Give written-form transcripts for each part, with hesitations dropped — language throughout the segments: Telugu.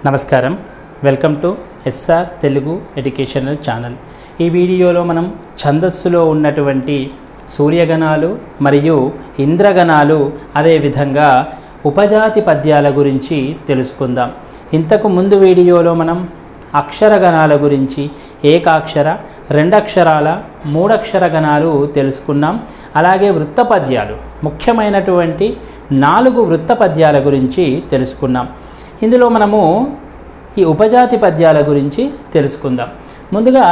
నమస్కారం welcome to SR Telugu educational channel. ఈ వీడియోలో మనం ఛందస్సులో ఉన్నటువంటి సూర్యగణాలు మరియు ఇంద్రగణాలు అదే విధంగా ఉపజాతి పద్యాల గురించి తెలుసుకుందాం। ఇంతకు ముందు వీడియోలో మనం అక్షరగణాల గురించి ఏకాక్షర, రెండక్షరాల, మూడక్షర గణాలు తెలుసుకున్నాం। అలాగే వృత్త పద్యాలు ముఖ్యమైనటువంటి 4 వృత్త పద్యాల గురించి తెలుసుకున్నాం। ఇందులో మనము ఈ ఉపజాతి పద్యాల గురించి తెలుసుకుందాం। ముందుగా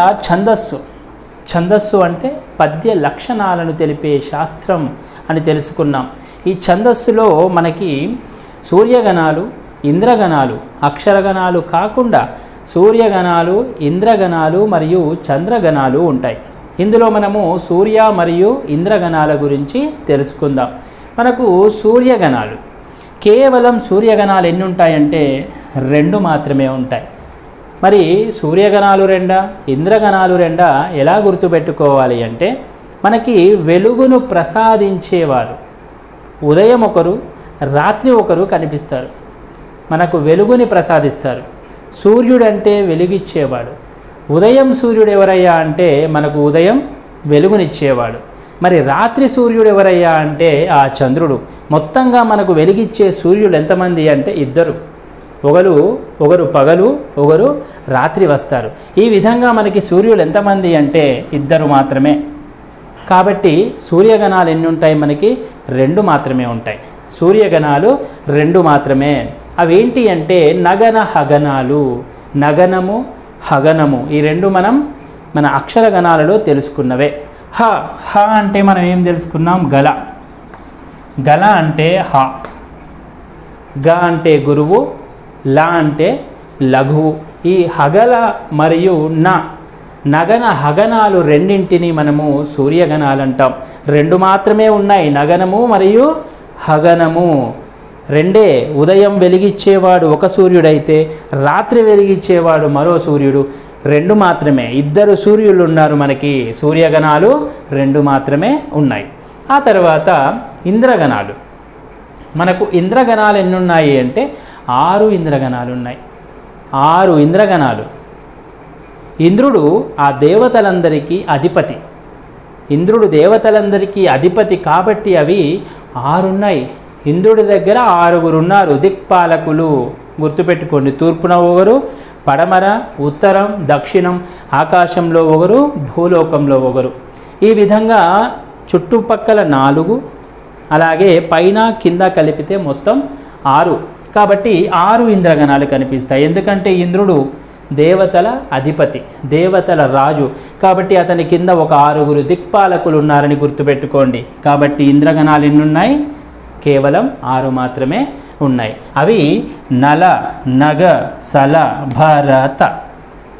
ఛందస్సు అంటే పద్య లక్షణాలను తెలిపే శాస్త్రం అని తెలుసుకున్నాం। ఈ ఛందస్సులో మనకి సూర్యగణాలు, ఇంద్రగణాలు, అక్షరగణాలు కాకుండా సూర్యగణాలు, ఇంద్రగణాలు మరియు చంద్రగణాలు ఉంటాయి। ఇందులో మనము సూర్య మరియు ఇంద్రగణాల గురించి తెలుసుకుందాం। మనకు సూర్యగణాలు కేవలం సూర్యగణాలు ఎన్ని ఉంటాయంటే 2 మాత్రమే ఉంటాయి। మరి సూర్యగణాలు 2 ఇంద్రగణాలు 2 ఎలా గుర్తుపెట్టుకోవాలి అంటే మనకి వెలుగును ప్రసాదించేవారు ఉదయం ఒకరు, రాత్రి ఒకరు కనిపిస్తారు, మనకు వెలుగుని ప్రసాదిస్తారు। సూర్యుడు అంటే వెలుగిచ్చేవాడు। ఉదయం సూర్యుడు ఎవరయ్యా అంటే మనకు ఉదయం వెలుగునిచ్చేవాడు। మరి రాత్రి సూర్యుడు ఎవరయ్యా అంటే ఆ చంద్రుడు। మొత్తంగా మనకు వెలిగిచ్చే సూర్యుడు ఎంతమంది అంటే 2, ఒకరు పగలు, ఒకరు రాత్రి వస్తారు। ఈ విధంగా మనకి సూర్యుడు ఎంతమంది అంటే 2 మాత్రమే। కాబట్టి సూర్యగణాలు ఎన్ని ఉంటాయి? మనకి 2 మాత్రమే ఉంటాయి। సూర్యగణాలు 2 మాత్రమే। అవేంటి అంటే నగన హగనాలు, నగనము హగనము ఈ 2 మనం మన అక్షరగణాలలో తెలుసుకున్నవే। హ అంటే మనం ఏం తెలుసుకున్నాం? గల అంటే హ, గ అంటే గురువు, ల అంటే లఘువు। ఈ హగల మరియు నగన హగనాలు రెండింటిని మనము సూర్యగణాలు అంటాం। 2 మాత్రమే ఉన్నాయి, నగనము మరియు హగనము 2। ఉదయం వెలిగిచ్చేవాడు ఒక సూర్యుడైతే రాత్రి వెలిగిచ్చేవాడు మరో సూర్యుడు, 2 మాత్రమే। 2 సూర్యులు ఉన్నారు మనకి, సూర్యగణాలు 2 మాత్రమే ఉన్నాయి। ఆ తర్వాత ఇంద్రగణాలు, మనకు ఇంద్రగణాలు ఎన్ని ఉన్నాయి అంటే 6 ఇంద్రగణాలు ఉన్నాయి। 6 ఇంద్రగణాలు। ఇంద్రుడు ఆ దేవతలందరికీ అధిపతి, ఇంద్రుడు దేవతలందరికీ అధిపతి కాబట్టి అవి 6 ఉన్నాయి। ఇంద్రుడి దగ్గర 6 ఉన్నారు దిక్పాలకులు, గుర్తుపెట్టుకోండి। తూర్పున ఒకరు, పడమర, ఉత్తరం, దక్షిణం, ఆకాశంలో ఒకరు, భూలోకంలో ఒకరు। ఈ విధంగా చుట్టుపక్కల 4, అలాగే పైన కింద కలిపితే మొత్తం 6। కాబట్టి 6 ఇంద్రగణాలు కనిపిస్తాయి। ఎందుకంటే ఇంద్రుడు దేవతల అధిపతి, దేవతల రాజు కాబట్టి అతని కింద ఒక 6 దిక్పాలకులు ఉన్నారని గుర్తుపెట్టుకోండి। కాబట్టి ఇంద్రగణాలు ఎన్ని ఉన్నాయి? కేవలం 6 మాత్రమే ఉన్నాయి। అవి నల, నగ, సల, భరత।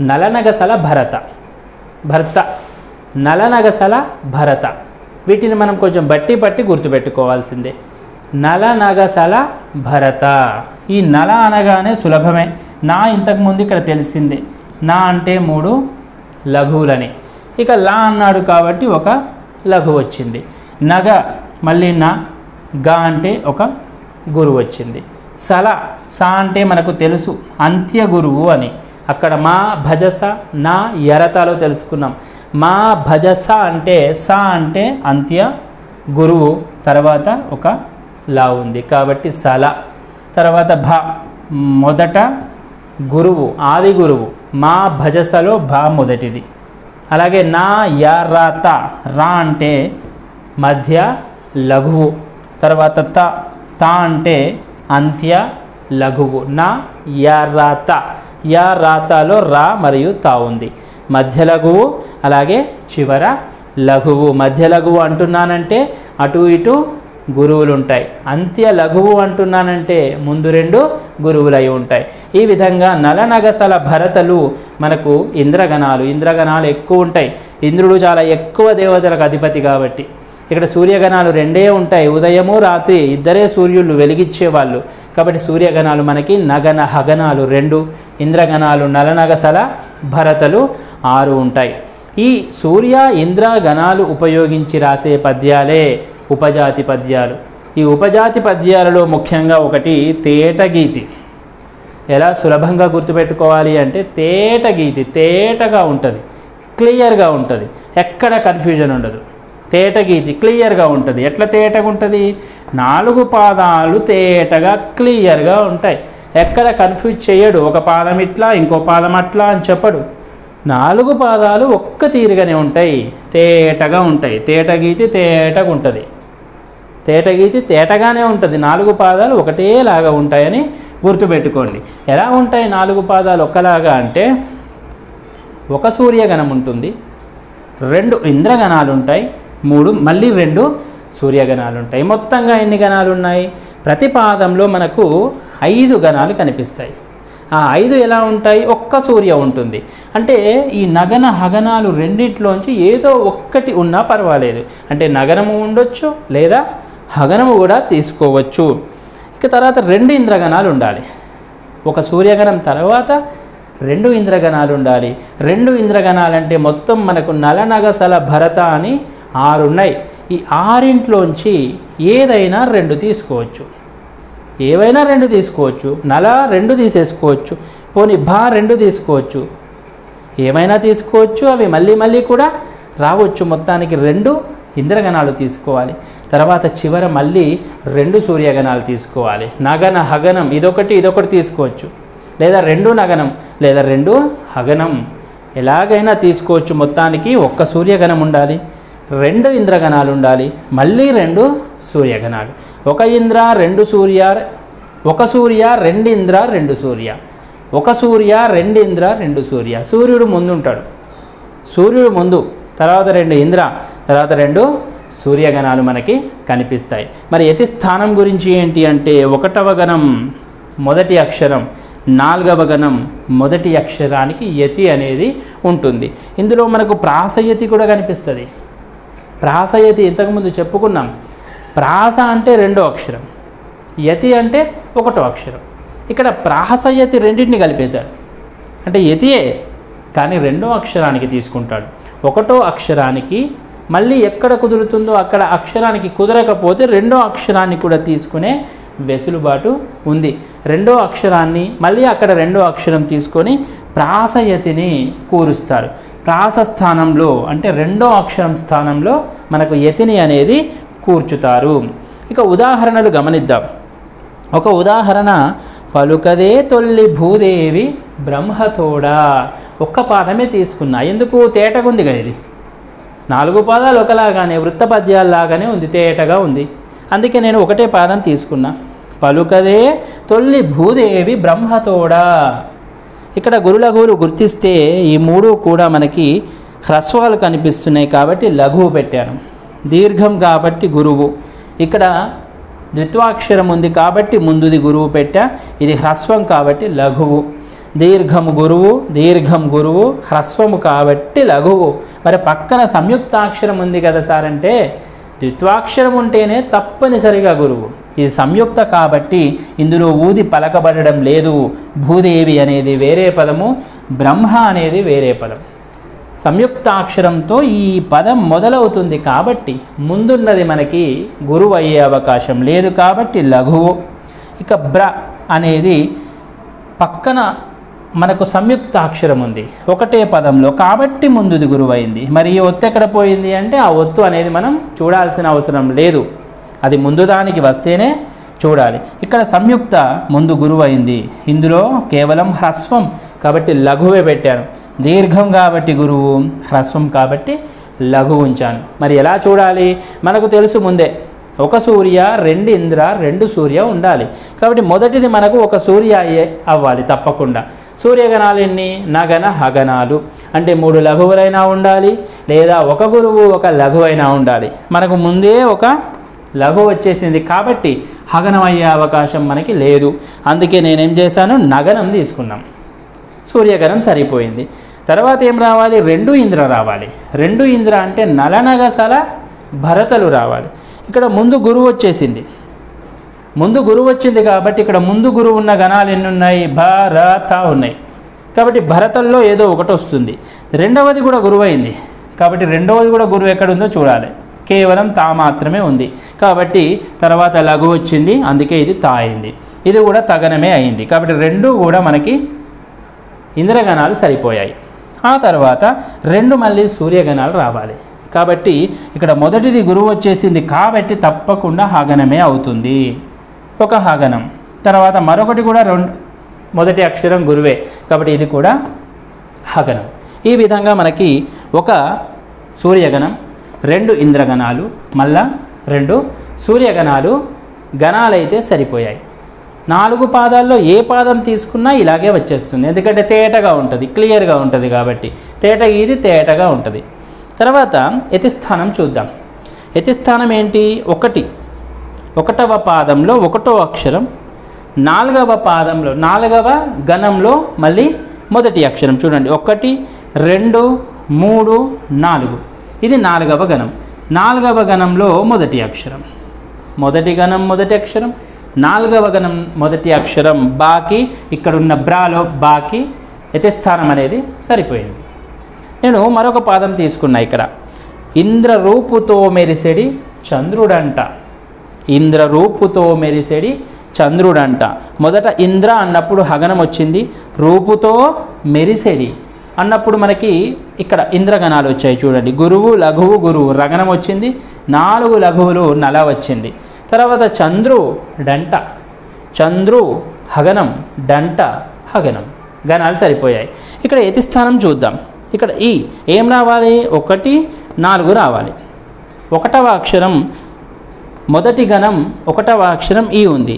నలనగసల భరత, నలనగసల భరత, వీటిని మనం కొంచెం బట్టి గుర్తుపెట్టుకోవాల్సిందే। నలనగసల భరత। ఈ నల అనగానే సులభమే, నా ఇంతకుముందు ఇక్కడ తెలిసిందే, నా అంటే 3 లఘువులని, ఇక లా అన్నాడు కాబట్టి ఒక లఘువు వచ్చింది। నగ మళ్ళీ నా, గా అంటే ఒక గురువు వచ్చింది। సా అంటే మనకు తెలుసు అంత్య గురువు అని, అక్కడ మా భజస నా యరతాలో తెలుసుకున్నాం। మా భజస అంటే సా అంటే అంత్య గురువు, తర్వాత ఒక లా ఉంది కాబట్టి సల। తర్వాత మొదట గురువు, ఆది గురువు, మా భజసలో మొదటిది। అలాగే నా యరత, రా అంటే మధ్య లఘువు, తర్వాత తా అంటే అంత్య లఘువు। నా యరత, యరతలో రా మరియు తా ఉంది, మధ్య లఘువు, అలాగే చివర లఘువు। మధ్య లఘువు అంటున్నానంటే అటు ఇటు గురువులు ఉంటాయి, అంత్య లఘువు అంటున్నానంటే ముందు 2 గురువులు అయి ఉంటాయి। ఈ విధంగా నలనగసల భరతలు మనకు ఇంద్రగణాలు ఇంద్రగణాలు ఎక్కువ ఉంటాయి। ఇంద్రుడు చాలా ఎక్కువ దేవతలకు అధిపతి కాబట్టి ఇక్కడ సూర్యగణాలు 2 ఉంటాయి, ఉదయము రాత్రి 2 సూర్యులు వెలిగిచ్చేవాళ్ళు కాబట్టి సూర్యగణాలు మనకి నగన హగనాలు 2, ఇంద్రగణాలు నలనగసల భరతలు 6 ఉంటాయి। ఈ సూర్య ఇంద్ర గణాలు ఉపయోగించి రాసే పద్యాలే ఉపజాతి పద్యాలు। ఈ ఉపజాతి పద్యాలలో ముఖ్యంగా ఒకటి తేటగీతి। ఎలా సులభంగా గుర్తుపెట్టుకోవాలి అంటే తేట గీతి, తేటగా ఉంటుంది, క్లియర్గా ఉంటుంది, ఎక్కడ కన్ఫ్యూజన్ ఉండదు. తేట గీతి క్లియర్గా ఉంటుంది. ఎట్లా తేటగా ఉంటుంది? 4 పాదాలు తేటగా క్లియర్గా ఉంటాయి. ఎక్కడ కన్ఫ్యూజ్ చేయడు. ఒక పాదం ఇట్లా ఇంకో పాదం అట్లా అని చెప్పడు. 4 పాదాలు ఒక్క తీరుగానే ఉంటాయి, తేటగా ఉంటాయి. తేట గీతి తేటగా ఉంటుంది, తేట గీతి తేటగానే ఉంటుంది. 4 పాదాలు ఒకటేలాగా ఉంటాయని గుర్తుపెట్టుకోండి. ఎలా ఉంటాయి 4 పాదాలు ఒక్కలాగా అంటే, ఒక సూర్యగణం ఉంటుంది, 2 ఇంద్రగణాలు ఉంటాయి, 3 మళ్ళీ 2 సూర్యగణాలు ఉంటాయి. మొత్తంగా ఎన్ని గణాలు ఉన్నాయి? ప్రతి పాదంలో మనకు 5 గణాలు కనిపిస్తాయి. ఆ 5 ఎలా ఉంటాయి? ఒక్క సూర్య ఉంటుంది. అంటే ఈ నగన హగనాలు రెండింటిలోంచి ఏదో ఒక్కటి ఉన్నా పర్వాలేదు. అంటే నగనము ఉండొచ్చు లేదా హగనము కూడా తీసుకోవచ్చు. ఇక తర్వాత 2 ఇంద్రగణాలు ఉండాలి. ఒక సూర్యగణం తర్వాత 2 ఇంద్రగణాలు ఉండాలి. 2 ఇంద్రగణాలంటే మొత్తం మనకు నలనగసల భరత అని 6 ఉన్నాయి. ఈ 6ఇంట్లోంచి ఏదైనా 2 తీసుకోవచ్చు. ఏవైనా 2 తీసుకోవచ్చు. నల 2 తీసేసుకోవచ్చు. పోనీ భా 2 తీసుకోవచ్చు. ఏమైనా తీసుకోవచ్చు. అవి మళ్ళీ మళ్ళీ కూడా రావచ్చు. మొత్తానికి 2 ఇంద్రగణాలు తీసుకోవాలి. తర్వాత చివర మళ్ళీ 2 సూర్యగణాలు తీసుకోవాలి. నగన హగనం ఇదొకటి తీసుకోవచ్చు. లేదా 2 నగనం లేదా 2 హగనం ఎలాగైనా తీసుకోవచ్చు. మొత్తానికి ఒక్క సూర్యగణం ఉండాలి, 2 ఇంద్రగణాలు ఉండాలి, మళ్ళీ 2 సూర్యగణాలు. ఒక ఇంద్ర 2 సూర్య, ఒక సూర్య 2 ఇంద్ర 2 సూర్య, ఒక సూర్య 2 ఇంద్ర 2 సూర్య. సూర్యుడు ముందు ఉంటాడు, సూర్యుడు ముందు, తర్వాత 2 ఇంద్ర, తర్వాత 2 సూర్యగణాలు మనకి కనిపిస్తాయి. మరి యతి స్థానం గురించి ఏంటి అంటే 1వ గణం మొదటి అక్షరం, 4వ గణం మొదటి అక్షరానికి యతి అనేది ఉంటుంది. ఇందులో మనకు ప్రాసయతి కూడా కనిపిస్తుంది. ప్రాసయతి ఇంతకుముందు చెప్పుకున్నాం. ప్రాస అంటే 2వ అక్షరం, యతి అంటే 1వ అక్షరం. ఇక్కడ ప్రాసయతి రెండింటిని కలిపేశాడు. అంటే యతియే కానీ 2వ అక్షరానికి తీసుకుంటాడు. 1వ అక్షరానికి మళ్ళీ ఎక్కడ కుదురుతుందో అక్కడ అక్షరానికి కుదరకపోతే 2వ అక్షరాన్ని కూడా తీసుకునే వెసులుబాటు ఉంది. 2వ అక్షరాన్ని మళ్ళీ అక్కడ 2వ అక్షరం తీసుకొని ప్రాసయతిని కూరుస్తారు. ప్రాస స్థానంలో అంటే 2వ అక్షరం స్థానంలో మనకు యతిని అనేది కూర్చుతారు. ఇక ఉదాహరణలు గమనిద్దాం. ఒక ఉదాహరణ, పలుకదే తొల్లి భూదేవి బ్రహ్మతోడా. ఒక్క పాదమే తీసుకున్నా. ఎందుకు? తేటగుంది కదా ఇది. 4 పాదాలు ఒకలాగానే వృత్త పద్యాల్లాగానే ఉంది, తేటగా ఉంది. అందుకే నేను ఒకటే పాదం తీసుకున్నా. పలుకదే తొల్లి భూదేవి బ్రహ్మతోడా. ఇక్కడ గురులఘువులు గుర్తిస్తే ఈ 3 కూడా మనకి హ్రస్వాలు కనిపిస్తున్నాయి కాబట్టి లఘువు పెట్టాను. దీర్ఘం కాబట్టి గురువు. ఇక్కడ ద్విత్వాక్షరం ఉంది కాబట్టి ముందుది గురువు పెట్టా. ఇది హ్రస్వం కాబట్టి లఘువు. దీర్ఘము గురువు, దీర్ఘం గురువు, హ్రస్వము కాబట్టి లఘువు. మరి పక్కన సంయుక్తాక్షరం ఉంది కదా సార్ అంటే ద్విత్వాక్షరం ఉంటేనే తప్పనిసరిగా గురువు. ఇది సంయుక్త కాబట్టి ఇందులో ఊది పలకబడడం లేదు. భూదేవి అనేది వేరే పదము, బ్రహ్మ అనేది వేరే పదం. సంయుక్తాక్షరంతో ఈ పదం మొదలవుతుంది కాబట్టి ముందున్నది మనకి గురువు అయ్యే అవకాశం లేదు కాబట్టి లఘువు. ఇక బ్ర అనేది పక్కన మనకు సంయుక్తాక్షరం ఉంది ఒకటే పదంలో కాబట్టి ముందుది గురువు అయింది. మరి ఈ ఒత్తు ఎక్కడ పోయింది అంటే ఆ ఒత్తు అనేది మనం చూడాల్సిన అవసరం లేదు, అది ముందు దానికి వస్తేనే చూడాలి. ఇక్కడ సంయుక్త ముందు గురువు అయింది. ఇందులో కేవలం హ్రస్వం కాబట్టి లఘువే పెట్టాను. దీర్ఘం కాబట్టి గురువు, హ్రస్వం కాబట్టి లఘు ఉంచాను. మరి ఎలా చూడాలి? మనకు తెలుసు ముందే, ఒక సూర్య 2 ఇంద్ర 2 సూర్య ఉండాలి కాబట్టి మొదటిది మనకు ఒక సూర్య అవ్వాలి తప్పకుండా. సూర్యగణాలు ఎన్ని? నగన హగనాలు. అంటే 3 లఘువులైనా ఉండాలి లేదా ఒక గురువు ఒక లఘువైనా ఉండాలి. మనకు ముందే ఒక లఘు వచ్చేసింది కాబట్టి హగనం అయ్యే అవకాశం మనకి లేదు. అందుకే నేనేం చేశాను, నగనం తీసుకున్నాం. సూర్యగణం సరిపోయింది. తర్వాత ఏం రావాలి? 2 ఇంద్ర రావాలి. 2 ఇంద్ర అంటే నలనగసల భరతలు రావాలి. ఇక్కడ ముందు గురువు వచ్చేసింది. ముందు గురువు వచ్చింది కాబట్టి ఇక్కడ ముందు గురువు ఉన్న గణాలు ఎన్ని ఉన్నాయి? భరత ఉన్నాయి కాబట్టి భరతల్లో ఏదో ఒకటి వస్తుంది. రెండవది కూడా గురువు అయింది కాబట్టి రెండవది కూడా గురువు ఎక్కడుందో చూడాలి. కేవలం తా మాత్రమే ఉంది కాబట్టి తర్వాత లఘు వచ్చింది, అందుకే ఇది తా అయింది. ఇది కూడా తగనమే అయింది. కాబట్టి రెండు కూడా మనకి ఇంద్రగణాలు సరిపోయాయి. ఆ తర్వాత రెండు మళ్ళీ సూర్యగణాలు రావాలి. కాబట్టి ఇక్కడ మొదటిది గురువు వచ్చేసింది కాబట్టి తప్పకుండా హగనమే అవుతుంది, ఒక హగనం. తర్వాత మరొకటి కూడా మొదటి అక్షరం గురువే కాబట్టి ఇది కూడా హగనం. ఈ విధంగా మనకి ఒక సూర్యగణం, రెండు ఇంద్రగణాలు, మళ్ళా రెండు సూర్యగణాలు గణాలైతే సరిపోయాయి. 4 పాదాల్లో ఏ పాదం తీసుకున్నా ఇలాగే వచ్చేస్తుంది, ఎందుకంటే తేటగా ఉంటుంది, క్లియర్గా ఉంటుంది కాబట్టి తేట ఇది తేటగా ఉంటుంది. తర్వాత యతిస్థానం చూద్దాం. యతిస్థానం ఏంటి? ఒకటవ పాదంలో ఒకటో అక్షరం, 4వ పాదంలో 4వ గణంలో మళ్ళీ మొదటి అక్షరం. చూడండి 1 2 3 4 ఇది 4వ గణం. 4వ గణంలో మొదటి అక్షరం, మొదటి గణం మొదటి అక్షరం, 4వ గణం మొదటి అక్షరం బాకి, ఇక్కడున్న బ్రాలో బాకి యతిస్థానం అనేది సరిపోయింది. నేను మరొక పాదం తీసుకున్నా. ఇక్కడ ఇంద్రరూపుతో మెరిసెడి చంద్రుడంట, ఇంద్రరూపుతో మెరిసెడి చంద్రుడంట. మొదట ఇంద్ర అన్నప్పుడు హగనం వచ్చింది, రూపుతో మెరిసెడి అన్నప్పుడు మనకి ఇక్కడ ఇంద్రగణాలు వచ్చాయి. చూడండి గురువు లఘువు గురువు రగనం వచ్చింది, 4 లఘువులు నల వచ్చింది. తర్వాత చంద్రు డంట, చంద్రు హగనం, డంట హగనం, గణాలు సరిపోయాయి. ఇక్కడ యతిస్థానం చూద్దాం. ఇక్కడ ఏం రావాలి? 1 4 రావాలి. 1వ అక్షరం మొదటి గణం 1వ అక్షరం ఈ ఉంది.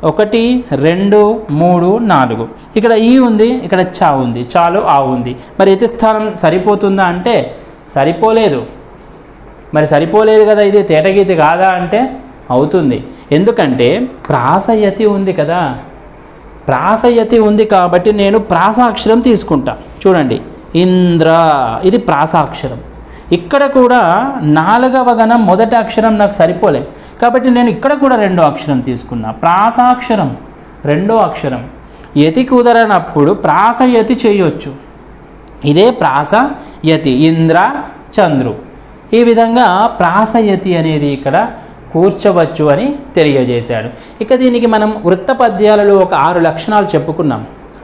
1 2 3 4 ఇక్కడ ఈ ఉంది, ఇక్కడ చా ఉంది, చాలు ఆ ఉంది. మరి యతిస్థానం సరిపోతుందా అంటే సరిపోలేదు. మరి సరిపోలేదు కదా, ఇది తేటగీతి కాదా అంటే అవుతుంది. ఎందుకంటే ప్రాసయతి ఉంది కదా, ప్రాసయతి ఉంది కాబట్టి నేను ప్రాసాక్షరం తీసుకుంటా. చూడండి ఇంద్ర ఇది ప్రాసాక్షరం. ఇక్కడ కూడా 4వ గణం మొదటి అక్షరం నాకు సరిపోలే కాబట్టి నేను ఇక్కడ కూడా రెండో అక్షరం తీసుకున్నా, ప్రాసాక్షరం రెండో అక్షరం. యతి కుదరనప్పుడు ప్రాసయతి చేయొచ్చు, ఇదే ప్రాసయతి, ఇంద్ర చంద్రు. ఈ విధంగా ప్రాసయతి అనేది ఇక్కడ కూర్చవచ్చు అని తెలియజేశాడు. ఇక దీనికి మనం వృత్త పద్యాలలో ఒక 6 లక్షణాలు చెప్పుకున్నాం.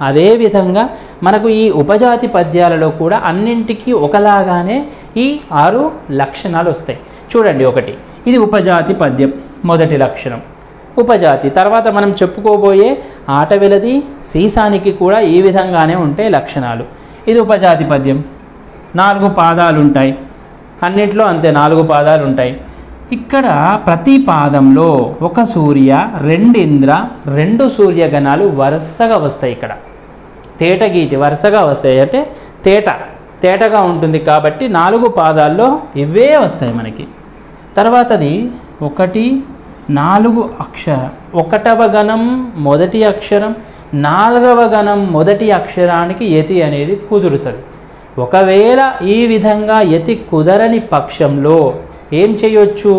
అదేవిధంగా మనకు ఈ ఉపజాతి పద్యాలలో కూడా అన్నింటికీ ఒకలాగానే ఈ 6 లక్షణాలు వస్తాయి. చూడండి 1 ఇది ఉపజాతి పద్యం, మొదటి లక్షణం ఉపజాతి. తర్వాత మనం చెప్పుకోబోయే ఆటవెలది సీసానికి కూడా ఈ విధంగానే ఉంటాయి లక్షణాలు. ఇది ఉపజాతి పద్యం, 4 పాదాలు ఉంటాయి, అన్నిట్లో అంతే 4 పాదాలు ఉంటాయి. ఇక్కడ ప్రతి పాదంలో ఒక సూర్య, 2 ఇంద్ర, 2 సూర్యగణాలు వరుసగా వస్తాయి. ఇక్కడ తేటగీతి వరుసగా వస్తాయి, అంటే తేటగా ఉంటుంది కాబట్టి 4 పాదాల్లో ఇవే వస్తాయి మనకి. తర్వాతది 1 4 అక్షరం, 1వ గణం మొదటి అక్షరం, 4వ గణం మొదటి అక్షరానికి యతి అనేది కుదురుతుంది. ఒకవేళ ఈ విధంగా యతి కుదరని పక్షంలో ఏం చేయొచ్చు?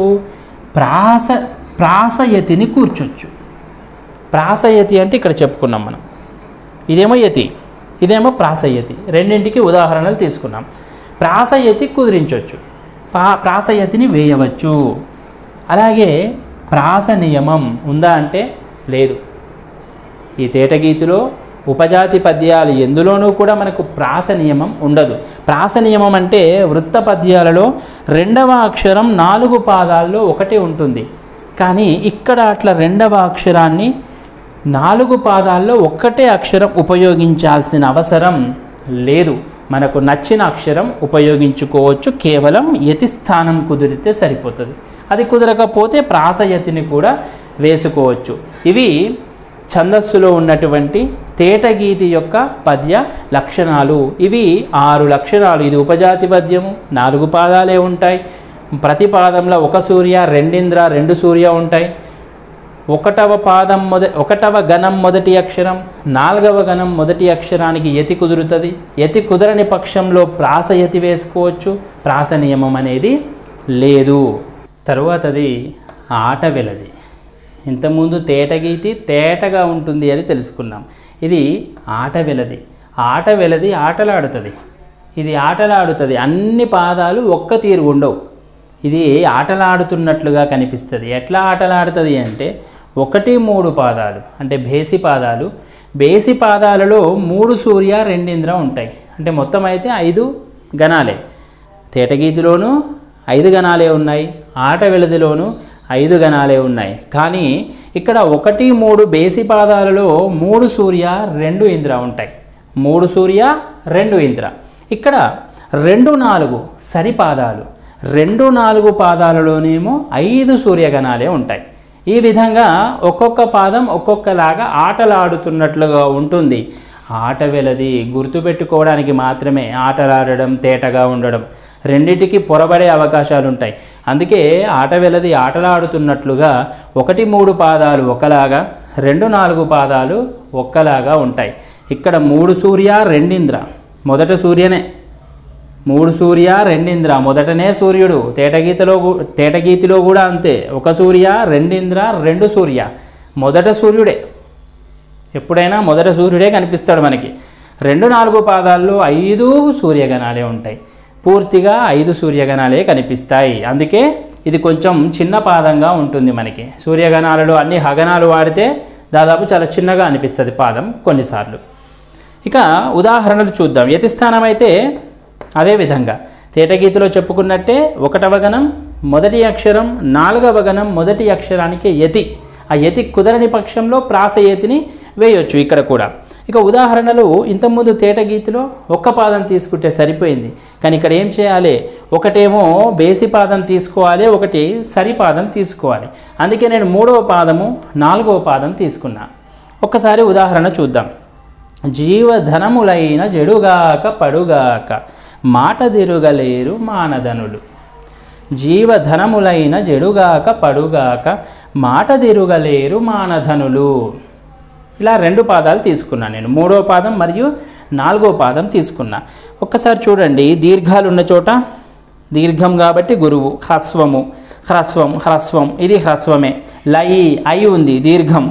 ప్రాసయతిని కూర్చొచ్చు. ప్రాసయతి అంటే ఇక్కడ చెప్పుకున్నాం మనం, ఇదేమో యతి, ఇదేమో ప్రాసయతి, రెండింటికి ఉదాహరణలు తీసుకున్నాం. ప్రాసయతి కుదిరించవచ్చు, ప్రాసయతిని వేయవచ్చు. అలాగే ప్రాస నియమం ఉందా అంటే లేదు. ఈ తేటగీతిలో ఉపజాతి పద్యాలు ఎందులోనూ కూడా మనకు ప్రాస నియమం ఉండదు. ప్రాస నియమం అంటే వృత్త పద్యాలలో 2వ అక్షరం 4 పాదాల్లో 1 ఉంటుంది. కానీ ఇక్కడ అట్లా 2వ అక్షరాన్ని 4 పాదాల్లో 1 అక్షరం ఉపయోగించాల్సిన అవసరం లేదు. మనకు నచ్చిన అక్షరం ఉపయోగించుకోవచ్చు, కేవలం యతి స్థానం కుదిరితే సరిపోతుంది. అది కుదరకపోతే ప్రాసయతిని కూడా వేసుకోవచ్చు. ఇవి ఛందస్సులో ఉన్నటువంటి తేటగీతి యొక్క పద్య లక్షణాలు. ఇవి 6 లక్షణాలు. ఇది ఉపజాతి పద్యము, 4 పాదాలే ఉంటాయి. ప్రతి పాదంలో 1 సూర్య, 2 ఇంద్ర, 2 సూర్య ఉంటాయి. 1వ గణం మొదటి అక్షరం, 4వ గణం మొదటి అక్షరానికి యతి కుదురుతుంది. యతి కుదరని పక్షంలో ప్రాసయతి వేసుకోవచ్చు, ప్రాస నియమం అనేది లేదు. తరువాతది ఆటవెలది. ఇంతకుముందు తేటగీతి తేటగా ఉంటుంది అని తెలుసుకున్నాం. ఇది ఆటవెలది. ఆటవెలది ఆటలాడుతుంది, ఇది ఆటలాడుతుంది. అన్ని పాదాలు ఒక్క తీరు ఉండవు, ఇది ఆటలాడుతున్నట్లుగా కనిపిస్తుంది. ఎట్లా ఆటలాడుతుంది అంటే 1 3 పాదాలు అంటే బేసి పాదాలు. బేసి పాదాలలో 3 సూర్య 2 ఇంద్ర ఉంటాయి. అంటే మొత్తం అయితే 5 గణాలే. తేటగీతిలోనూ 5 గణాలే ఉన్నాయి, ఆట వెలదిలోనూ 5 గణాలే ఉన్నాయి. కానీ ఇక్కడ 1 3 బేసి పాదాలలో 3 సూర్య 2 ఇంద్ర ఉంటాయి. 3 సూర్య 2 ఇంద్ర. ఇక్కడ 2 4 సరిపాదాలు. 2 4 పాదాలలోనేమో 5 సూర్యగణాలే ఉంటాయి. ఈ విధంగా ఒక్కొక్క పాదం ఒక్కొక్కలాగా ఆటలాడుతున్నట్లుగా ఉంటుంది. ఆట వెలది గుర్తుపెట్టుకోవడానికి మాత్రమే. ఆటలాడడం, తేటగా ఉండడం రెండిటికి పొరబడే అవకాశాలు ఉంటాయి. అందుకే ఆట వెలది ఆటలాడుతున్నట్లుగా 1 3 పాదాలు ఒకలాగా, 2 4 పాదాలు ఒక్కలాగా ఉంటాయి. ఇక్కడ 3 సూర్య 2 ఇంద్ర. మొదట సూర్యనే. 3 సూర్య 2 ఇంద్ర. మొదటనే సూర్యుడు. తేటగీతిలో కూడా అంతే. 1 సూర్య 2 ఇంద్ర 2 సూర్య. మొదట సూర్యుడే. ఎప్పుడైనా మొదట సూర్యుడే కనిపిస్తాడు మనకి. 2 4 పాదాల్లో 5 సూర్యగణాలే ఉంటాయి. పూర్తిగా 5 సూర్యగణాలే కనిపిస్తాయి. అందుకే ఇది కొంచెం చిన్న పాదంగా ఉంటుంది మనకి. సూర్యగణాలలో అన్ని హగణాలు వాడితే దాదాపు చాలా చిన్నగా అనిపిస్తుంది పాదం కొన్నిసార్లు. ఇక ఉదాహరణలు చూద్దాం. యతి స్థానం అయితే అదేవిధంగా తేటగీతిలో చెప్పుకున్నట్టే 1వ గణం మొదటి అక్షరం, 4వ గణం మొదటి అక్షరానికి యతి. ఆ యతి కుదరని పక్షంలో ప్రాస యతిని వేయొచ్చు ఇక్కడ కూడా. ఇక ఉదాహరణలు ఇంతకుముందు తేటగీతిలో 1 పాదం తీసుకుంటే సరిపోయింది. కానీ ఇక్కడ ఏం చేయాలి? ఒకటేమో బేసి పాదం తీసుకోవాలి, ఒకటి సరిపాదం తీసుకోవాలి. అందుకే నేను 3వ పాదము 4వ పాదం తీసుకున్నా. ఒక్కసారి ఉదాహరణ చూద్దాం. జీవధనములైన జడుగాక పడుగాక మాట తిరుగలేరు మానధనులు. జీవధనములైన జడుగాక పడుగాక మాట తిరుగలేరు మానధనులు. ఇలా 2 పాదాలు తీసుకున్నాను నేను. 3వ పాదం మరియు 4వ పాదం తీసుకున్నా. ఒక్కసారి చూడండి. దీర్ఘాలు ఉన్న చోట దీర్ఘం కాబట్టి గురువు. హ్రస్వము, హ్రస్వం, హ్రస్వం, ఇది హ్రస్వమే. లయి ఐ ఉంది, దీర్ఘం.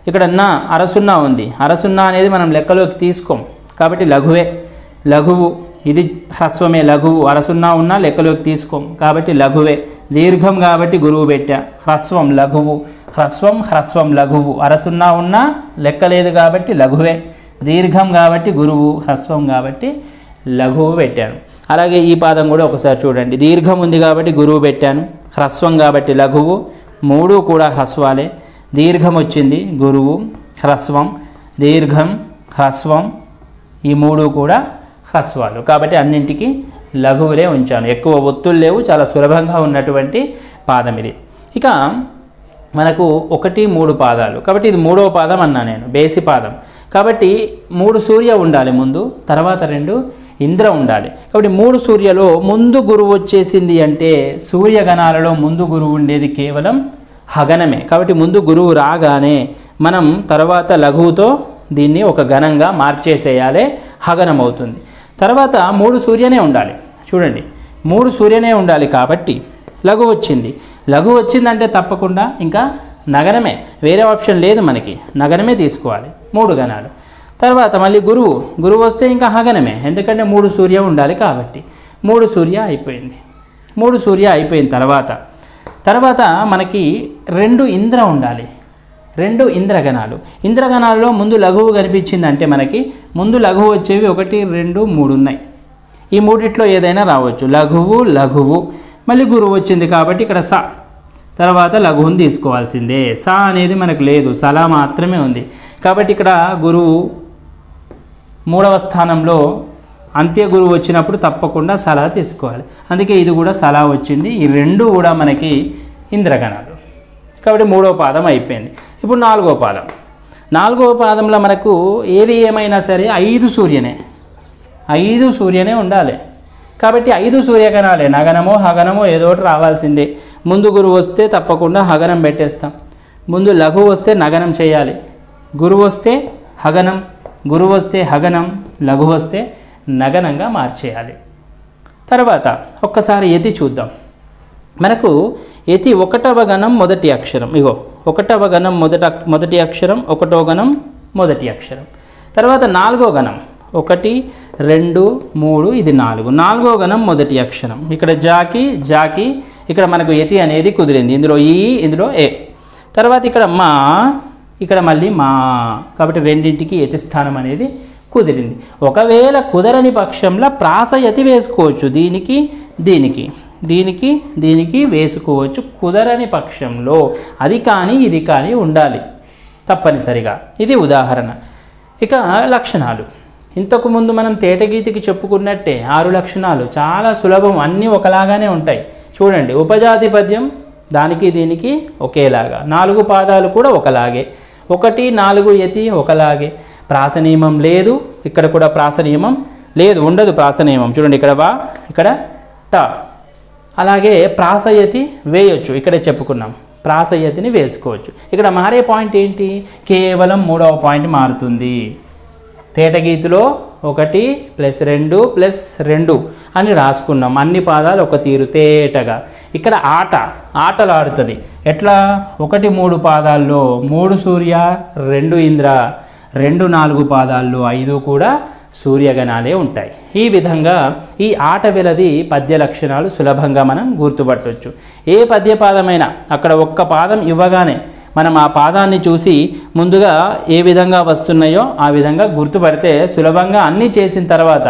ఇక్కడ నా అరసున్నా ఉంది. అరసున్నా అనేది మనం లెక్కలోకి తీసుకోం కాబట్టి లఘువే. లఘువు ఇది హ్రస్వమే, లఘువు. అరసున్నా ఉన్నా లెక్కలోకి తీసుకోం కాబట్టి లఘువే. దీర్ఘం కాబట్టి గురువు పెట్టా. హ్రస్వం లఘువు. హ్రస్వం, హ్రస్వం, లఘువు. అరసున్నా ఉన్నా లెక్కలేదు కాబట్టి లఘువే. దీర్ఘం కాబట్టి గురువు, హ్రస్వం కాబట్టి లఘువు పెట్టాను. అలాగే ఈ పాదం కూడా ఒకసారి చూడండి. దీర్ఘం ఉంది కాబట్టి గురువు పెట్టాను. హ్రస్వం కాబట్టి లఘువు. 3 కూడా హ్రస్వాలే. దీర్ఘం వచ్చింది, గురువు, హ్రస్వం, దీర్ఘం, హ్రస్వం, ఈ 3 కూడా హ్రస్వాలు కాబట్టి అన్నింటికి లఘువులే ఉంచాను. ఎక్కువ ఒత్తులు లేవు. చాలా సులభంగా ఉన్నటువంటి పాదం ఇది. ఇక మనకు 1 3 పాదాలు కాబట్టి ఇది 3వ పాదం అన్నా నేను, బేసి పాదం. కాబట్టి 3 సూర్య ఉండాలి ముందు, తర్వాత 2 ఇంద్ర ఉండాలి. కాబట్టి 3 సూర్యలో ముందు గురువు వచ్చేసింది అంటే సూర్యగణాలలో ముందు గురువు ఉండేది కేవలం హగనమే. కాబట్టి ముందు గురువు రాగానే మనం తర్వాత లఘువుతో దీన్ని ఒక గణంగా మార్చేసేయాలి. హగనం అవుతుంది. తర్వాత 3 సూర్యనే ఉండాలి. చూడండి, 3 సూర్యనే ఉండాలి కాబట్టి లఘు వచ్చింది. లఘు వచ్చిందంటే తప్పకుండా ఇంకా నగనమే, వేరే ఆప్షన్ లేదు మనకి. నగనమే తీసుకోవాలి. 3 గణాలు. తర్వాత మళ్ళీ గురువు వస్తే ఇంకా హగనమే, ఎందుకంటే 3 సూర్య ఉండాలి కాబట్టి. 3 సూర్య అయిపోయింది. 3 సూర్య అయిపోయిన తర్వాత మనకి 2 ఇంద్ర ఉండాలి. 2 ఇంద్రగణాలు. ఇంద్రగణాలలో ముందు లఘువు కనిపించిందంటే మనకి ముందు లఘువు వచ్చేవి 1 2 3 ఉన్నాయి. ఈ మూడిట్లో ఏదైనా రావచ్చు. లఘువు మళ్ళీ గురువు వచ్చింది కాబట్టి ఇక్కడ స, తర్వాత లఘువుని తీసుకోవాల్సిందే. స అనేది మనకు లేదు, సలా మాత్రమే ఉంది. కాబట్టి ఇక్కడ గురువు 3వ స్థానంలో అంత్య గురువు వచ్చినప్పుడు తప్పకుండా సలా తీసుకోవాలి. అందుకే ఇది కూడా సలా వచ్చింది. ఈ 2 కూడా మనకి ఇంద్రగణాలు. కాబట్టి 3వ పాదం అయిపోయింది. ఇప్పుడు 4వ పాదం. 4వ పాదంలో మనకు ఏది ఏమైనా సరే 5 సూర్యనే ఉండాలి. కాబట్టి 5 సూర్యగణాలే. నగనమో హగనమో ఏదో ఒకటి రావాల్సిందే. ముందు గురువు వస్తే తప్పకుండా హగనం పెట్టేస్తాం. ముందు లఘువు వస్తే నగనం చేయాలి. గురువు వస్తే హగనం, గురువు వస్తే హగనం, లఘువు వస్తే నగనంగా మార్చేయాలి. తర్వాత ఒక్కసారి యతి చూద్దాం. మనకు యతి 1వ గణం మొదటి అక్షరం. 1వ గణం మొదటి అక్షరం, 1వ గణం మొదటి అక్షరం. తర్వాత 4వ గణం 1 2 3, ఇది 4. 4వ గణం మొదటి అక్షరం. ఇక్కడ జాకి ఇక్కడ మనకు యతి అనేది కుదిరింది. ఇందులో ఈ, ఇందులో ఏ. తర్వాత ఇక్కడ మా, ఇక్కడ మళ్ళీ మా, కాబట్టి రెండింటికి యతి స్థానం అనేది కుదిరింది. ఒకవేళ కుదరని పక్షంలో ప్రాస యతి వేసుకోవచ్చు, దీనికి దీనికి దీనికి దీనికి వేసుకోవచ్చు. కుదరని పక్షంలో అది కానీ ఇది కానీ ఉండాలి తప్పనిసరిగా. ఇది ఉదాహరణ. ఇక లక్షణాలు, ఇంతకుముందు మనం తేటగీతికి చెప్పుకున్నట్టే 6 లక్షణాలు చాలా సులభం, అన్నీ ఒకలాగానే ఉంటాయి. చూడండి, ఉపజాతి పద్యం దానికి దీనికి ఒకేలాగా, 4 పాదాలు కూడా ఒకలాగే, 1, 4 యతి ఒకలాగే, ప్రాస నియమం లేదు, ఇక్కడ కూడా ప్రాస నియమం లేదు, ఉండదు ప్రాస నియమం. చూడండి, ఇక్కడ వా, ఇక్కడ ట. అలాగే ప్రాసయతి వేయొచ్చు, ఇక్కడే చెప్పుకున్నాం, ప్రాసయతిని వేసుకోవచ్చు. ఇక్కడ మారే పాయింట్ ఏంటి, కేవలం 3వ పాయింట్ మారుతుంది. తేటగీతిలో 1 + 2 + 2 అని రాసుకున్నాం, అన్ని పాదాలు ఒక తీరు తేటగా. ఇక్కడ ఆటలాడుతుంది ఎట్లా, 1 3 పాదాల్లో 3 సూర్య 2 ఇంద్ర, 2 4 పాదాల్లో 5 కూడా సూర్యగణాలే ఉంటాయి. ఈ విధంగా ఈ ఆట వెలది పద్య లక్షణాలు సులభంగా మనం గుర్తుపట్టవచ్చు. ఏ పద్యపాదమైనా అక్కడ ఒక్క పాదం ఇవ్వగానే మనం ఆ పాదాన్ని చూసి ముందుగా ఏ విధంగా వస్తున్నాయో ఆ విధంగా గుర్తుపడితే సులభంగా అన్నీ చేసిన తర్వాత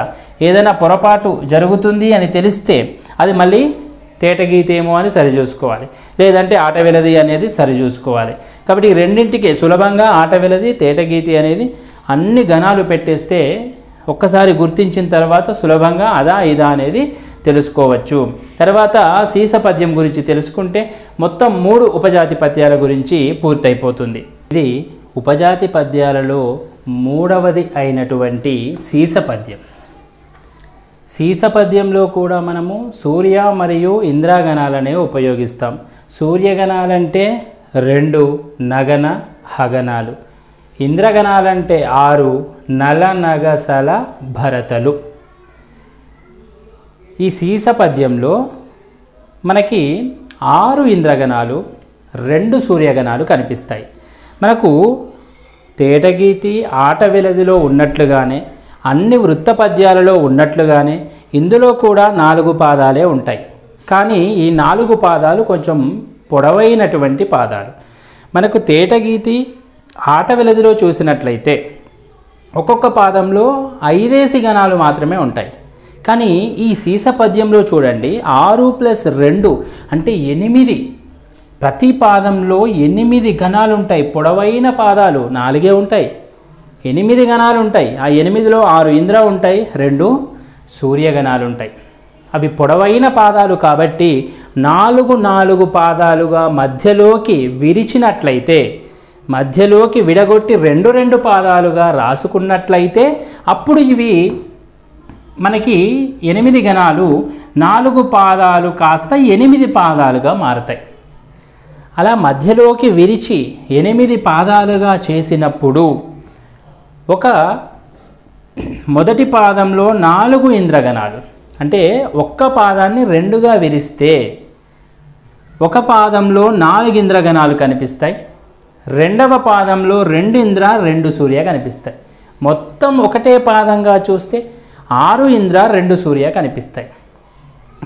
ఏదైనా పొరపాటు జరుగుతుంది అని తెలిస్తే అది మళ్ళీ తేటగీతేమో అని సరిచూసుకోవాలి, లేదంటే ఆట వెలది అనేది సరిచూసుకోవాలి. కాబట్టి ఈ రెండింటికి సులభంగా ఆట వెలది తేటగీతి అనేది అన్ని గణాలు పెట్టేస్తే ఒక్కసారి గుర్తించిన తర్వాత సులభంగా అదా ఇదా అనేది తెలుసుకోవచ్చు. తర్వాత సీస పద్యం గురించి తెలుసుకుంటే మొత్తం 3 ఉపజాతి పద్యాల గురించి పూర్తయిపోతుంది. ఇది ఉపజాతి పద్యాలలో 3వది అయినటువంటి సీస పద్యం. సీస పద్యంలో కూడా మనము సూర్య మరియు ఇంద్రగణాలనే ఉపయోగిస్తాం. సూర్యగణాలంటే 2 నగన హగనాలు, ఇంద్రగణాలంటే 6 నల నగసల భరతలు. ఈ సీస పద్యంలో మనకి 6 ఇంద్రగణాలు 2 సూర్యగణాలు కనిపిస్తాయి. మనకు తేటగీతి ఆట వెలదిలో ఉన్నట్లుగానే అన్ని వృత్త పద్యాలలో ఉన్నట్లుగానే ఇందులో కూడా 4 పాదాలే ఉంటాయి. కానీ ఈ 4 పాదాలు కొంచెం పొడవైనటువంటి పాదాలు. మనకు తేటగీతి ఆట వెలదిలో చూసినట్లయితే ఒక్కొక్క పాదంలో 5 గణాలు మాత్రమే ఉంటాయి. కానీ ఈ సీస పద్యంలో చూడండి 6 + 2 అంటే 8, ప్రతి పాదంలో 8 గణాలు ఉంటాయి. పొడవైన పాదాలు 4 ఉంటాయి, 8 గణాలు ఉంటాయి. ఆ 8లో 6 ఇంద్ర ఉంటాయి, 2 సూర్యగణాలు ఉంటాయి. అవి పొడవైన పాదాలు కాబట్టి 4 పాదాలుగా మధ్యలోకి విరిచినట్లయితే, మధ్యలోకి విడగొట్టి 2 పాదాలుగా రాసుకున్నట్లయితే అప్పుడు ఇవి మనకి 8 గణాలు 4 పాదాలు కాస్త 8 పాదాలుగా మారుతాయి. అలా మధ్యలోకి విరిచి 8 పాదాలుగా చేసినప్పుడు ఒక మొదటి పాదంలో 4 ఇంద్రగణాలు, అంటే ఒక్క పాదాన్ని 2గా విరిస్తే ఒక పాదంలో 4 ఇంద్రగణాలు కనిపిస్తాయి, రెండవ పాదంలో 2 ఇంద్ర 2 సూర్య కనిపిస్తాయి. మొత్తం ఒకటే పాదంగా చూస్తే 6 ఇంద్ర 2 సూర్య కనిపిస్తాయి.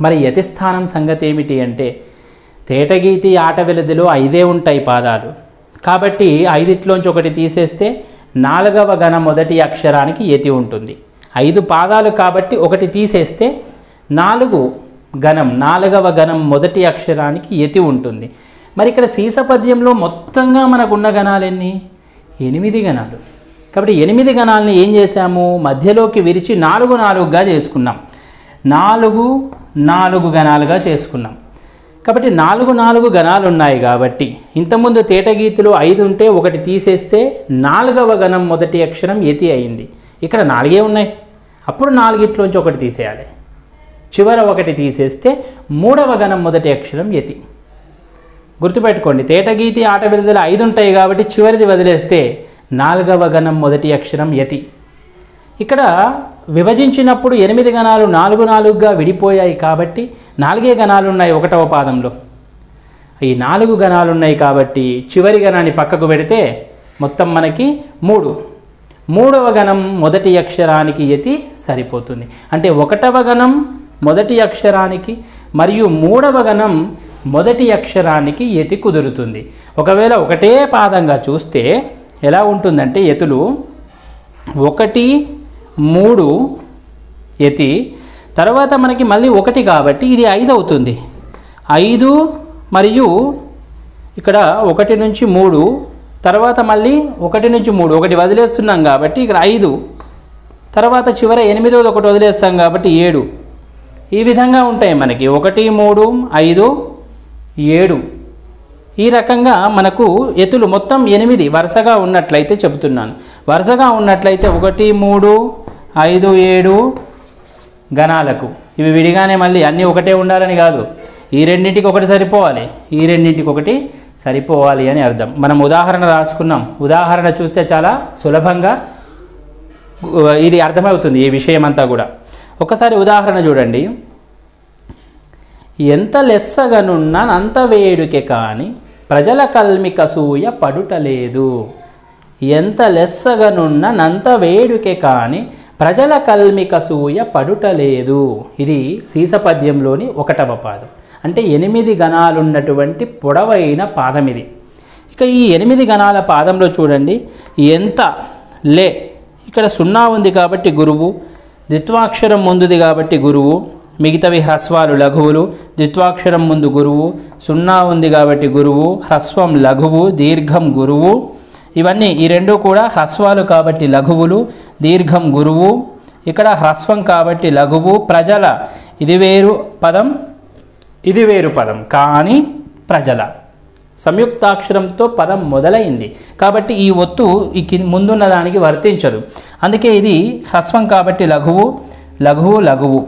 మరి యతిస్థానం సంగతి ఏమిటి అంటే తేటగీతి ఆట వెలదిలో 5 ఉంటాయి పాదాలు. కాబట్టి 5లోంచి ఒకటి తీసేస్తే 4వ గణం మొదటి అక్షరానికి యతి ఉంటుంది. 5 పాదాలు కాబట్టి ఒకటి తీసేస్తే 4వ గణం మొదటి అక్షరానికి యతి ఉంటుంది. మరి ఇక్కడ సీస పద్యంలో మొత్తంగా మనకున్న గణాలు ఎన్ని? 8 గణాలు. కాబట్టి 8 గణాలని ఏం చేశాము, మధ్యలోకి విరిచి 4 చేసుకున్నాం, 4 గణాలుగా చేసుకున్నాం. కాబట్టి 4 గణాలు ఉన్నాయి కాబట్టి ఇంతకుముందు తేటగీతిలో 5 ఉంటే ఒకటి తీసేస్తే 4వ గణం మొదటి అక్షరం యతి అయింది. ఇక్కడ 4 ఉన్నాయి, అప్పుడు 4లోంచి ఒకటి తీసేయాలి, చివర ఒకటి తీసేస్తే 3వ గణం మొదటి అక్షరం యతి. గుర్తుపెట్టుకోండి, తేటగీతి ఆట వెలదిలో 5 ఉంటాయి కాబట్టి చివరిది వదిలేస్తే 4వ గణం మొదటి అక్షరం యతి. ఇక్కడ విభజించినప్పుడు 8 గణాలు 4గా విడిపోయాయి కాబట్టి 4 గణాలు ఉన్నాయి 1వ పాదంలో. ఈ 4 గణాలు ఉన్నాయి కాబట్టి చివరి గణాన్ని పక్కకు పెడితే మొత్తం మనకి 3వ గణం మొదటి అక్షరానికి యతి సరిపోతుంది. అంటే 1వ గణం మొదటి అక్షరానికి మరియు 3వ గణం మొదటి అక్షరానికి యతి కుదురుతుంది. ఒకవేళ ఒకటే పాదంగా చూస్తే ఎలా ఉంటుందంటే యతులు 1, 3 యతి, తర్వాత మనకి మళ్ళీ 1 కాబట్టి ఇది 5 అవుతుంది. 5 మరియు ఇక్కడ 1 నుంచి 3, తర్వాత మళ్ళీ 1 నుంచి 3, 1 వదిలేస్తున్నాం కాబట్టి ఇక్కడ 5, తర్వాత చివర 8వ 1 వదిలేస్తాం కాబట్టి 7. ఈ విధంగా ఉంటాయి మనకి 1, 3, 5, 7. ఈ రకంగా మనకు యతులు మొత్తం 8 వరుసగా ఉన్నట్లయితే చెబుతున్నాను. వరుసగా ఉన్నట్లయితే 1, 3, 5, 7 గణాలకు. ఇవి విడిగానే మళ్ళీ అన్నీ ఒకటే ఉండాలని కాదు. ఈ రెండింటికి ఒకటి సరిపోవాలి, ఈ రెండింటికి ఒకటి సరిపోవాలి అని అర్థం. మనం ఉదాహరణ రాసుకున్నాం. ఉదాహరణ చూస్తే చాలా సులభంగా ఇది అర్థమవుతుంది ఈ విషయం అంతా కూడా. ఒకసారి ఉదాహరణ చూడండి. ఎంత లెస్సగనున్నంత వేడుకే కాని ప్రజల కల్మి కసూయ పడుటలేదు. ఎంత లెస్సగనున్నంత వేడుకే కాని ప్రజల కల్మి కసూయ పడుటలేదు. ఇది సీసపద్యంలోని 1వ పాదం. అంటే 8 గణాలున్నటువంటి పొడవైన పాదం ఇది. ఇక ఈ 8 గణాల పాదంలో చూడండి, ఎంత లే, ఇక్కడ 0 ఉంది కాబట్టి గురువు, ద్విత్వాక్షరం ముందుది కాబట్టి గురువు, మిగతావి హ్రస్వాలు లఘువులు. ద్విత్వాక్షరం ముందు గురువు, 0 ఉంది కాబట్టి గురువు, హ్రస్వం లఘువు, దీర్ఘం గురువు. ఇవన్నీ ఈ రెండు కూడా హ్రస్వాలు కాబట్టి లఘువులు, దీర్ఘం గురువు. ఇక్కడ హ్రస్వం కాబట్టి లఘువు. ప్రజల ఇది వేరు పదం, ఇది వేరు పదం, కానీ ప్రజల సంయుక్తాక్షరంతో పదం మొదలైంది కాబట్టి ఈ ఒత్తు ఈ ముందున్న దానికి వర్తించదు. అందుకే ఇది హ్రస్వం కాబట్టి లఘువు, లఘువు, లఘువు.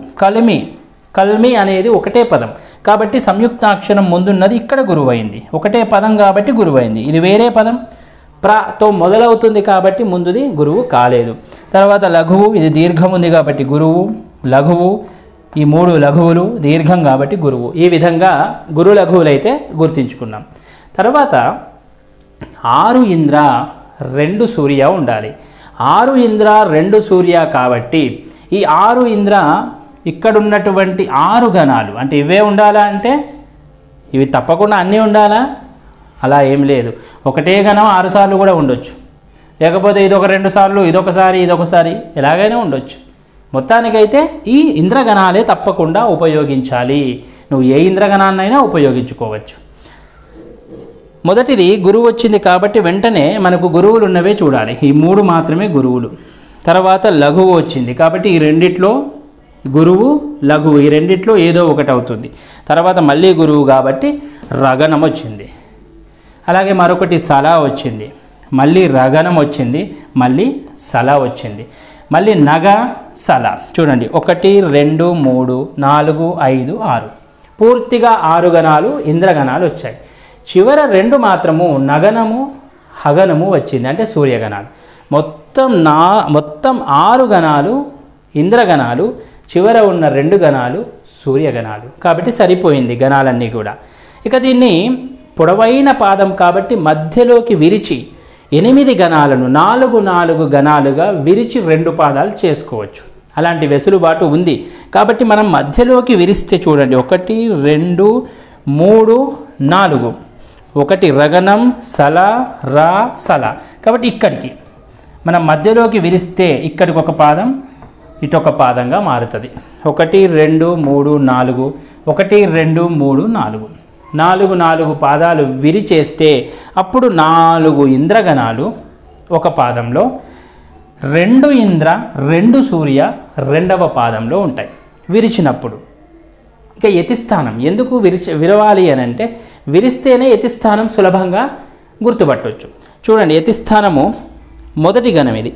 కల్మి అనేది ఒకటే పదం కాబట్టి సంయుక్తాక్షరం ముందున్నది ఇక్కడ గురువైంది. ఒకటే పదం కాబట్టి గురువైంది. ఇది వేరే పదం ప్రతో మొదలవుతుంది కాబట్టి ముందుది గురువు కాలేదు. తర్వాత లఘువు, ఇది దీర్ఘం ఉంది కాబట్టి గురువు, లఘువు, ఈ 3 లఘువులు, దీర్ఘం కాబట్టి గురువు. ఈ విధంగా గురు లఘువులైతే గుర్తించుకున్నాం. తర్వాత 6 ఇంద్ర 2 సూర్య ఉండాలి. 6 ఇంద్ర 2 సూర్య కాబట్టి ఈ 6 ఇంద్ర ఇక్కడున్నటువంటి 6 గణాలు అంటే ఇవే ఉండాలా అంటే ఇవి తప్పకుండా అన్నీ ఉండాలా? అలా ఏం లేదు. ఒకటే గణం 6 సార్లు కూడా ఉండొచ్చు, లేకపోతే ఇదొక 2 సార్లు, ఇదొకసారి, ఇదొకసారి, ఎలాగైనా ఉండొచ్చు. మొత్తానికైతే ఈ ఇంద్రగణాలే తప్పకుండా ఉపయోగించాలి. నువ్వు ఏ ఇంద్రగణాన్నైనా ఉపయోగించుకోవచ్చు. మొదటిది గురువు వచ్చింది కాబట్టి వెంటనే మనకు గురువులు ఉన్నవే చూడాలి. ఈ 3 మాత్రమే గురువులు. తర్వాత లఘువు వచ్చింది కాబట్టి ఈ రెండిట్లో గురువు, లఘువు, ఈ రెండిట్లో ఏదో ఒకటి అవుతుంది. తర్వాత మళ్ళీ గురువు కాబట్టి రగణం వచ్చింది. అలాగే మరొకటి సలా వచ్చింది, మళ్ళీ రగణం వచ్చింది, మళ్ళీ సలా వచ్చింది, మళ్ళీ నగ సల. చూడండి 1, 2, 3, 4, 5, 6 పూర్తిగా 6 గణాలు ఇంద్రగణాలు వచ్చాయి. చివర 2 మాత్రము నగనము, హగనము వచ్చింది, అంటే సూర్యగణాలు. మొత్తం 6 గణాలు ఇంద్రగణాలు, చివర ఉన్న 2 గణాలు సూర్యగణాలు. కాబట్టి సరిపోయింది గణాలన్నీ కూడా. ఇక దీన్ని పొడవైన పాదం కాబట్టి మధ్యలోకి విరిచి 8 గణాలను 4 గణాలుగా విరిచి 2 పాదాలు చేసుకోవచ్చు. అలాంటి వెసులుబాటు ఉంది కాబట్టి మనం మధ్యలోకి విరిస్తే చూడండి 1, 2, 3, 4. 1 రగణం, సల, రా, సల. కాబట్టి ఇక్కడికి మనం మధ్యలోకి విరిస్తే ఇక్కడికి ఒక పాదం, ఇటొక పాదంగా మారుతుంది. 1, 2, 3, 4. 1, 2, 3, 4. 4 పాదాలు విరిచేస్తే అప్పుడు 4 ఇంద్రగణాలు ఒక పాదంలో, 2 ఇంద్ర 2 సూర్య 2వ పాదంలో ఉంటాయి విరిచినప్పుడు. ఇక యతిస్థానం ఎందుకు విరవాలి అని అంటే విరిస్తేనే యతిస్థానం సులభంగా గుర్తుపట్టవచ్చు. చూడండి యతిస్థానము మొదటి గణం. ఇది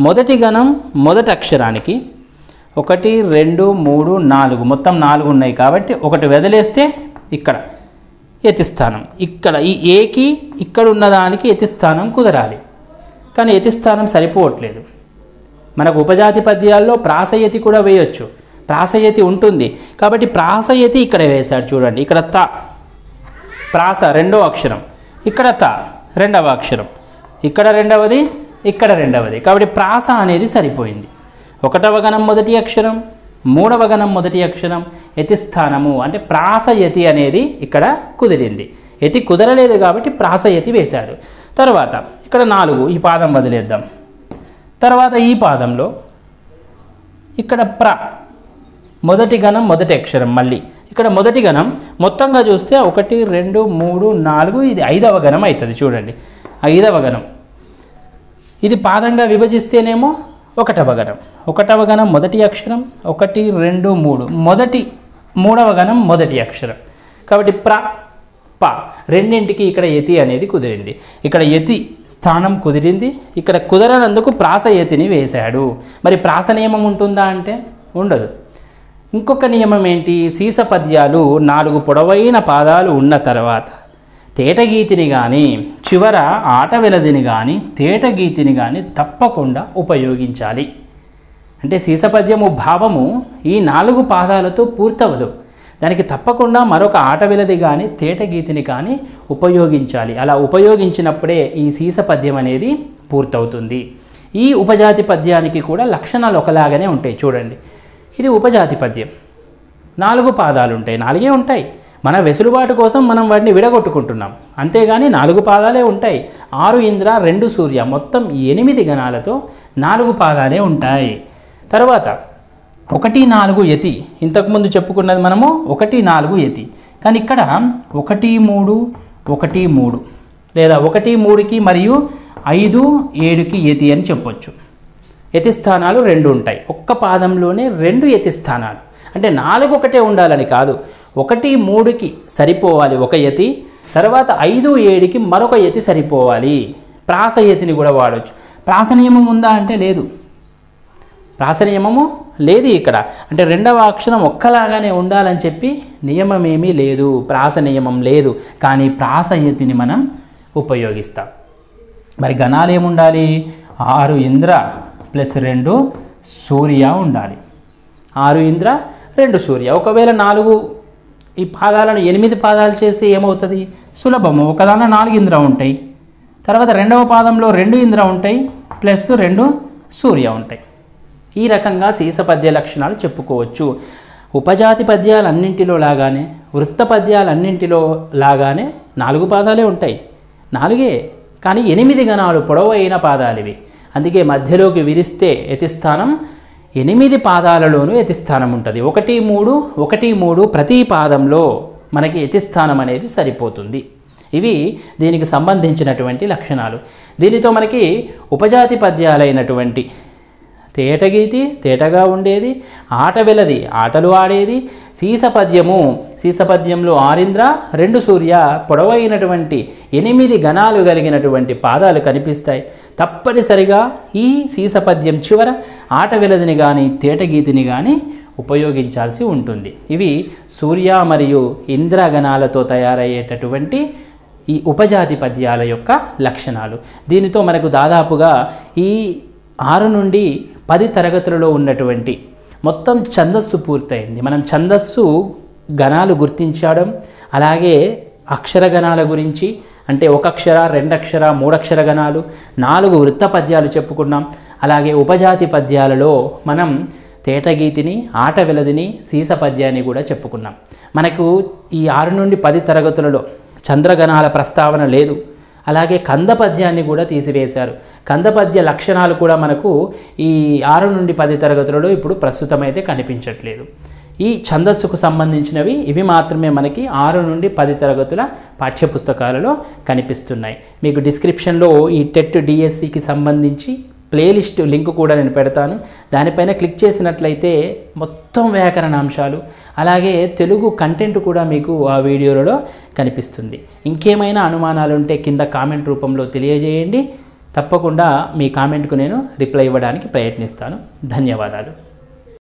మొదటి గణం మొదటి అక్షరానికి 1, 2, 3, 4 మొత్తం 4 ఉన్నాయి కాబట్టి ఒకటి వదిలేస్తే ఇక్కడ యతిస్థానం. ఇక్కడ ఈ ఏకి ఇక్కడ ఉన్నదానికి యతిస్థానం కుదరాలి, కానీ యతిస్థానం సరిపోవట్లేదు. మనకు ఉపజాతి పద్యాల్లో ప్రాసయతి కూడా వేయొచ్చు, ప్రాసయతి ఉంటుంది కాబట్టి ప్రాసయతి ఇక్కడ వేశాడు. చూడండి ఇక్కడ త ప్రాస 2వ అక్షరం, ఇక్కడ త 2వ అక్షరం, ఇక్కడ 2వది, ఇక్కడ 2వది. కాబట్టి ప్రాస అనేది సరిపోయింది. 1వ గణం మొదటి అక్షరం, మూడవ గణం మొదటి అక్షరం యతి స్థానము అంటే ప్రాసయతి అనేది ఇక్కడ కుదిరింది. యతి కుదరలేదు కాబట్టి ప్రాసయతి వేశాడు. తర్వాత ఇక్కడ 4 ఈ పాదం వదిలేద్దాం. తర్వాత ఈ పాదంలో ఇక్కడ మొదటి గణం మొదటి అక్షరం మళ్ళీ ఇక్కడ మొదటి గణం మొత్తంగా చూస్తే 1 2 3 4 ఇది 5వ గణం అవుతుంది. చూడండి 5వ గణం. ఇది పాదంగా విభజిస్తేనేమో 1వ గణం. 1వ గణం మొదటి అక్షరం 1 2 3 మూడవ గణం మొదటి అక్షరం కాబట్టి ప రెండింటికి ఇక్కడ యతి అనేది కుదిరింది. ఇక్కడ యతి స్థానం కుదిరింది. ఇక్కడ కుదరనందుకు ప్రాసయతిని వేశాడు. మరి ప్రాస నియమం ఉంటుందా అంటే ఉండదు. ఇంకొక నియమం ఏంటి? సీస పద్యాలు 4 పొడవైన పాదాలు ఉన్న తర్వాత తేటగీతిని కానీ చివర ఆట వెలదిని కానీ తేటగీతిని కానీ తప్పకుండా ఉపయోగించాలి. అంటే సీసపద్యము భావము ఈ 4 పాదాలతో పూర్తవదు. దానికి తప్పకుండా మరొక ఆట వెలది కానీ తేటగీతిని కానీ ఉపయోగించాలి. అలా ఉపయోగించినప్పుడే ఈ సీసపద్యం అనేది పూర్తవుతుంది. ఈ ఉపజాతి పద్యానికి కూడా లక్షణాలు ఒకలాగానే ఉంటాయి. చూడండి ఇది ఉపజాతి పద్యం. 4 పాదాలు ఉంటాయి, 4 ఉంటాయి. మన వెసులుబాటు కోసం మనం వాటిని విడగొట్టుకుంటున్నాం. అంతేగాని 4 పాదాలే ఉంటాయి. 6 ఇంద్ర 2 సూర్య మొత్తం 8 గణాలతో 4 పాదాలే ఉంటాయి. తర్వాత 1 4 యతి. ఇంతకుముందు చెప్పుకున్నది మనము 1 4 యతి. కానీ ఇక్కడ 1 3 1 3 లేదా 1 3కి మరియు 5 7కి యతి అని చెప్పొచ్చు. యతి స్థానాలు 2 ఉంటాయి. ఒక్క పాదంలోనే 2 యతి స్థానాలు. అంటే 4 ఒకటే ఉండాలని కాదు. 1 3కి సరిపోవాలి ఒక యతి, తర్వాత 5 7కి మరొక యతి సరిపోవాలి. ప్రాస యతిని కూడా వాడవచ్చు. ప్రాస నియమం ఉందా అంటే లేదు. ప్రాస నియమము లేదు ఇక్కడ. అంటే 2వ అక్షరం ఒక్కలాగానే ఉండాలని చెప్పి నియమం ఏమీ లేదు, ప్రాస నియమం లేదు. కానీ ప్రాస యతిని మనం ఉపయోగిస్తాం. మరి గణాలు ఏముండాలి? 6 ఇంద్ర ప్లస్ 2 సూర్య ఉండాలి. 6 ఇంద్ర 2 సూర్య. ఒకవేళ 4 ఈ పాదాలను 8 పాదాలు చేస్తే ఏమవుతుంది? సులభము. ఒకదాన 4 ఇంద్ర ఉంటాయి, తర్వాత 2వ పాదంలో 2 ఇంద్ర ఉంటాయి ప్లస్ 2 సూర్య ఉంటాయి. ఈ రకంగా సీసపద్య లక్షణాలు చెప్పుకోవచ్చు. ఉపజాతి పద్యాలన్నింటిలో లాగానే వృత్త పద్యాలన్నింటిలో లాగానే 4 పాదాలే ఉంటాయి. 4 కానీ 8 గణాలు పొడవైన పాదాలు ఇవి. అందుకే మధ్యలోకి విరిస్తే యతిస్థానం 8 పాదాలలోనూ యతిస్థానం ఉంటుంది. 1 3 1 3 ప్రతి పాదంలో మనకి యతిస్థానం అనేది సరిపోతుంది. ఇవి దీనికి సంబంధించినటువంటి లక్షణాలు. దీనితో మనకి ఉపజాతి పద్యాలైనటువంటి తేటగీతి తేటగా ఉండేది, ఆట వెలది ఆటలు ఆడేది, సీసపద్యంలో 6 ఇంద్ర 2 సూర్య పొడవైనటువంటి 8 గణాలు కలిగినటువంటి పాదాలు కనిపిస్తాయి. తప్పనిసరిగా ఈ సీసపద్యం చివర ఆట వెలదిని కానీ తేటగీతిని కానీ ఉపయోగించాల్సి ఉంటుంది. ఇవి సూర్య మరియు ఇంద్ర గణాలతో తయారయ్యేటటువంటి ఈ ఉపజాతి పద్యాల యొక్క లక్షణాలు. దీనితో మనకు దాదాపుగా ఈ 6 నుండి 10 తరగతులలో ఉన్నటువంటి మొత్తం ఛందస్సు పూర్తయింది. మనం ఛందస్సు గణాలు గుర్తించడం, అలాగే అక్షర గణాల గురించి అంటే 1 అక్షర 2 అక్షర 3 అక్షర గణాలు, 4 వృత్త పద్యాలు చెప్పుకున్నాం. అలాగే ఉపజాతి పద్యాలలో మనం తేటగీతిని ఆట వెలదిని సీసపద్యాన్ని కూడా చెప్పుకున్నాం. మనకు ఈ 6 నుండి 10 తరగతులలో చంద్రగణాల ప్రస్తావన లేదు. అలాగే కందపద్యాన్ని కూడా తీసివేశారు. కందపద్య లక్షణాలు కూడా మనకు ఈ 6 నుండి 10 తరగతులలో ఇప్పుడు ప్రస్తుతమైతే కనిపించట్లేదు. ఈ ఛందస్సుకు సంబంధించినవి ఇవి మాత్రమే మనకి 6 నుండి 10 తరగతుల పాఠ్యపుస్తకాలలో కనిపిస్తున్నాయి. మీకు డిస్క్రిప్షన్లో ఈ టెట్ డిఎస్సికి సంబంధించి ప్లేలిస్ట్ లింక్ కూడా నేను పెడతాను. దానిపైన క్లిక్ చేసినట్లయితే మొత్తం వ్యాకరణాంశాలు అలాగే తెలుగు కంటెంట్ కూడా మీకు ఆ వీడియోలలో కనిపిస్తుంది. ఇంకేమైనా అనుమానాలు ఉంటే కింద కామెంట్ రూపంలో తెలియజేయండి. తప్పకుండా మీ కామెంట్కు నేను రిప్లై ఇవ్వడానికి ప్రయత్నిస్తాను. ధన్యవాదాలు.